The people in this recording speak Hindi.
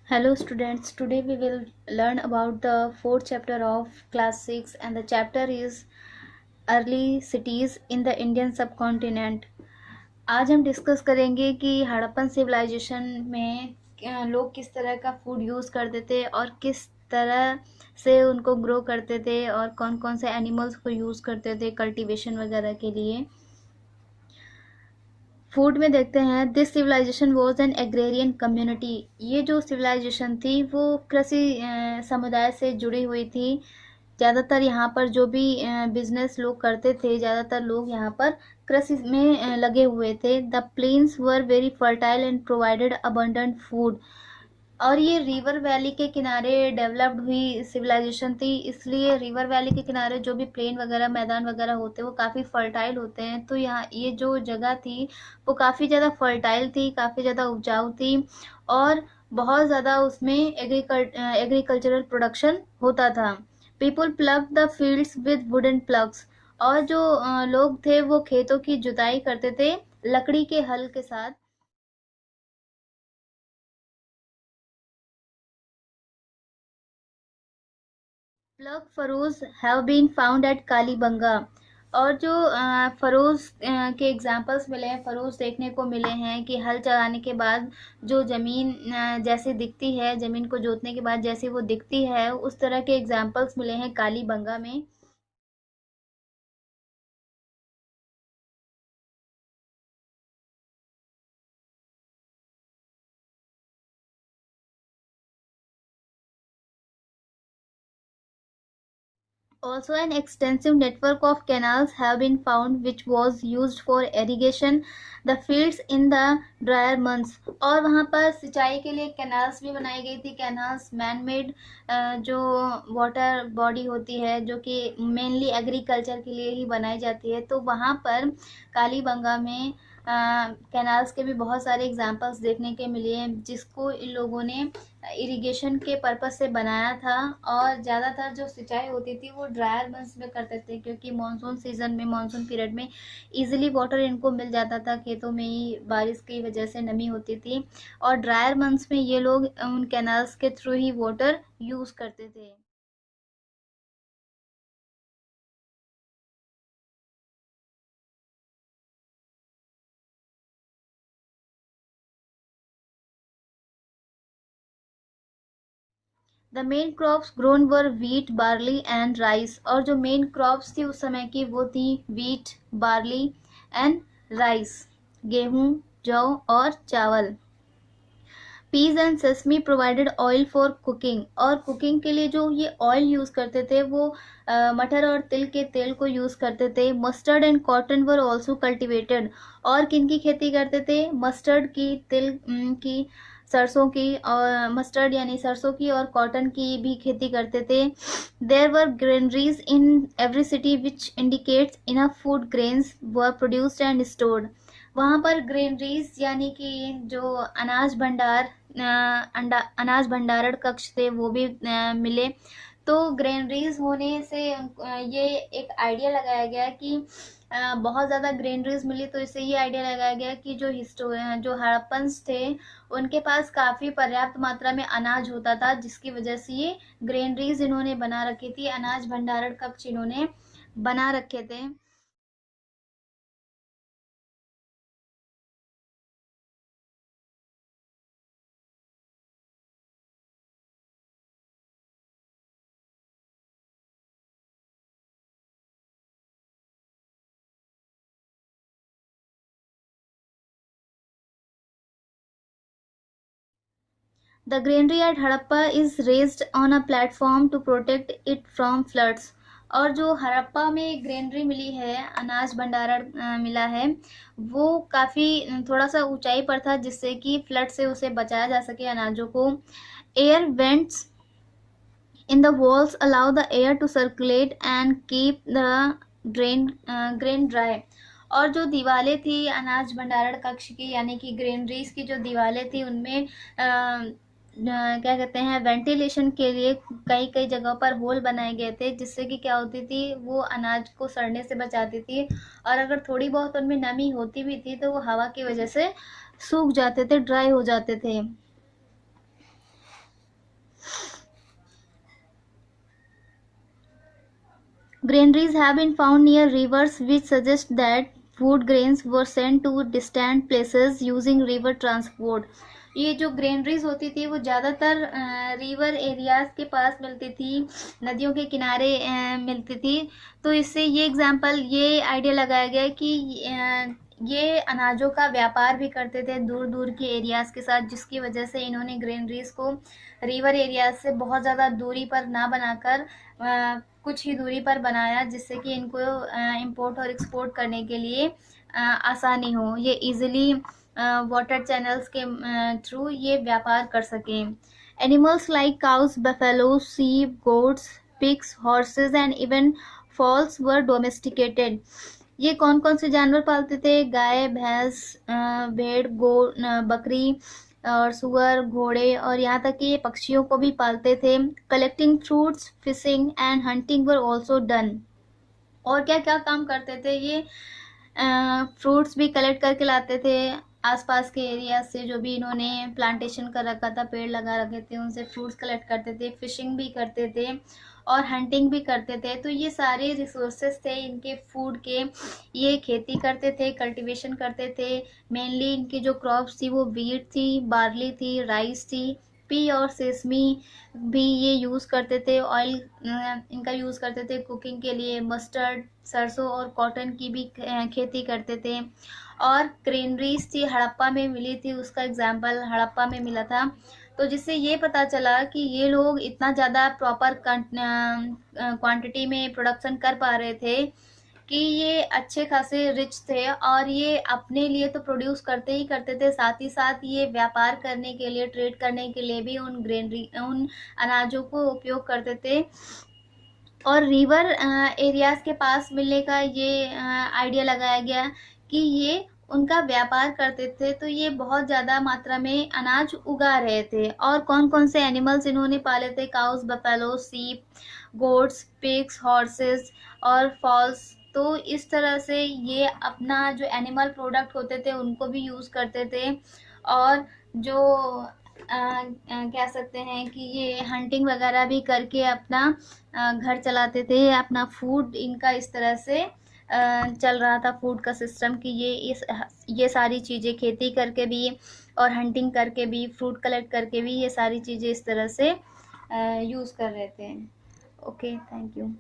Hello students, today we will learn about the fourth chapter of class 6 and the chapter is early cities in the Indian subcontinent. आज हम डिस्कस करेंगे कि हड़प्पन सिविलाइजेशन में लोग किस तरह का फूड यूज़ करते थे और किस तरह से उनको ग्रो करते थे और कौन कौन से एनिमल्स को यूज़ करते थे कल्टीवेशन वगैरह के लिए। फूड में देखते हैं this civilisation was an agrarian community. ये जो सिविलाइजेशन थी वो कृषि समुदाय से जुड़ी हुई थी। ज़्यादातर यहाँ पर जो भी बिजनेस लोग करते थे, ज़्यादातर लोग यहाँ पर कृषि में लगे हुए थे। The plains were very fertile and provided abundant food. और ये रिवर वैली के किनारे डेवलप्ड हुई सिविलाइजेशन थी, इसलिए रिवर वैली के किनारे जो भी प्लेन वगैरह मैदान वगैरह होते हैं वो काफ़ी फर्टाइल होते हैं। तो यहाँ ये जो जगह थी वो काफ़ी ज़्यादा फर्टाइल थी, काफ़ी ज़्यादा उपजाऊ थी और बहुत ज़्यादा उसमें एग्रीकल्चरल प्रोडक्शन होता था। People plug the fields with wooden plugs. और जो लोग थे वो खेतों की जुताई करते थे लकड़ी के हल के साथ। Plough furrows have been found at Kalibangan. और जो फरोज के एग्जांपल्स मिले हैं, फरोज देखने को मिले हैं कि हल चलाने के बाद जो ज़मीन जैसे दिखती है, ज़मीन को जोतने के बाद जैसे वो दिखती है, उस तरह के एग्जांपल्स मिले हैं कालीबंगा में। Also, an extensive network of canals have been found which was used for irrigation the fields in the drier months। और वहाँ पर सिंचाई के लिए कैनाल्स भी बनाई गई थी। कैनाल्स मैन मेड जो वाटर बॉडी होती है जो कि मेनली एग्रीकल्चर के लिए ही बनाई जाती है। तो वहाँ पर कालीबंगा में कैनाल्स के भी बहुत सारे एग्जांपल्स देखने के मिले हैं जिसको इन लोगों ने इरिगेशन के पर्पस से बनाया था। और ज़्यादातर जो सिंचाई होती थी वो ड्रायर मंथ्स में करते थे क्योंकि मानसून सीजन में, मानसून पीरियड में इजीली वाटर इनको मिल जाता था। खेतों में ही बारिश की वजह से नमी होती थी और ड्रायर मंथ्स में ये लोग उन कैनाल्स के थ्रू ही वाटर यूज़ करते थे। The main crops grown were wheat, barley and rice. और जो मेन क्रॉप्स थी उस समय की वो थी व्हीट, बार्ली एंड राइस, गेहूं, जौ और चावल। Peas and sesame provided oil for cooking. और कुकिंग के लिए जो ये ऑयल यूज़ करते थे वो मटर और तिल के तेल को यूज़ करते थे। Mustard and cotton were also cultivated. और किन की खेती करते थे? मस्टर्ड की, तिल की, सरसों की, और मस्टर्ड यानी सरसों की और कॉटन की भी खेती करते थे। There were granaries in every city which indicates enough food grains were produced and stored. वहाँ पर ग्रेनरीज यानी कि जो अनाज भंडार अनाज भंडारण कक्ष थे वो भी मिले। तो ग्रेनरीज होने से ये एक आइडिया लगाया गया कि बहुत ज़्यादा ग्रेनरीज मिली, तो इससे ये आइडिया लगाया गया कि जो हड़प्पन्स थे उनके पास काफ़ी पर्याप्त मात्रा में अनाज होता था, जिसकी वजह से ये ग्रेनरीज इन्होंने बना रखी थी, अनाज भंडारण कक्ष इन्होंने बना रखे थे। The granary at Harappa is raised on a platform to protect it from floods। और जो हड़प्पा में ग्रेनरी मिली है, अनाज भंडारण मिला है, वो काफ़ी थोड़ा सा ऊंचाई पर था जिससे कि फ्लड से उसे बचाया जा सके अनाजों को। Air vents in the walls allow the air to circulate and keep the grain dry। और जो दीवारें थी अनाज भंडारण कक्ष की यानी कि ग्रेनरीज की जो दीवारें थी उनमें क्या कहते हैं, वेंटिलेशन के लिए कई कई जगहों पर होल बनाए गए थे जिससे कि क्या होती थी, वो अनाज को सड़ने से बचाती थी। और अगर थोड़ी बहुत उनमें नमी होती भी थी तो वो हवा की वजह से सूख जाते थे, ड्राई हो जाते थे। Granaries have been found near rivers, which suggest that food grains were sent to distant places using river transport. ये जो ग्रेनरीज होती थी वो ज़्यादातर रिवर एरियाज के पास मिलती थी, नदियों के किनारे मिलती थी। तो इससे ये एग्जांपल, ये आइडिया लगाया गया कि ये अनाजों का व्यापार भी करते थे दूर दूर के एरियाज के साथ, जिसकी वजह से इन्होंने ग्रेनरीज को रिवर एरियाज से बहुत ज़्यादा दूरी पर ना बनाकर कुछ ही दूरी पर बनाया, जिससे कि इनको इंपोर्ट और एक्सपोर्ट करने के लिए आसानी हो, ये इजीली वाटर चैनल्स के थ्रू ये व्यापार कर सकें। Animals like cows, buffalo, sheep, goats, pigs, horses and even fowls were domesticated. ये कौन कौन से जानवर पालते थे? गाय, भैंस, भेड़, बकरी और सुअर, घोड़े, और यहाँ तक कि ये पक्षियों को भी पालते थे। Collecting fruits, fishing and hunting were also done. और क्या क्या काम करते थे ये? फ्रूट्स भी कलेक्ट करके लाते थे आसपास के एरिया से, जो भी इन्होंने प्लांटेशन कर रखा था, पेड़ लगा रखे थे, उनसे फ्रूट्स कलेक्ट करते थे। फिशिंग भी करते थे और हंटिंग भी करते थे। तो ये सारे रिसोर्सेज थे इनके फूड के। ये खेती करते थे, कल्टीवेशन करते थे। मेनली इनकी जो क्रॉप्स थी वो वीट थी, बार्ली थी, राइस थी, पी और सेसमी भी ये यूज़ करते थे। ऑयल इनका यूज़ करते थे कुकिंग के लिए। मस्टर्ड, सरसों और कॉटन की भी खेती करते थे। और ग्रेनरीज थी, हड़प्पा में मिली थी, उसका एग्जाम्पल हड़प्पा में मिला था। तो जिससे ये पता चला कि ये लोग इतना ज़्यादा प्रॉपर क्वांटिटी में प्रोडक्शन कर पा रहे थे कि ये अच्छे खासे रिच थे, और ये अपने लिए तो प्रोड्यूस करते ही करते थे, साथ ही साथ ये व्यापार करने के लिए, ट्रेड करने के लिए भी उन अनाजों को उपयोग करते थे। और रिवर एरियाज के पास मिलने का ये आइडिया लगाया गया कि ये उनका व्यापार करते थे, तो ये बहुत ज़्यादा मात्रा में अनाज उगा रहे थे। और कौन कौन से एनिमल्स इन्होंने पाले थे? Cows, buffalo, sheep, goats, pigs, horses और फॉल्स। तो इस तरह से ये अपना जो एनिमल प्रोडक्ट होते थे उनको भी यूज़ करते थे, और जो कह सकते हैं कि ये हंटिंग वगैरह भी करके अपना घर चलाते थे। अपना फूड इनका इस तरह से चल रहा था, फूड का सिस्टम, कि ये सारी चीज़ें खेती करके भी और हंटिंग करके भी, फ्रूट कलेक्ट करके भी, ये सारी चीज़ें इस तरह से यूज़ कर रहे थे। Okay, thank you.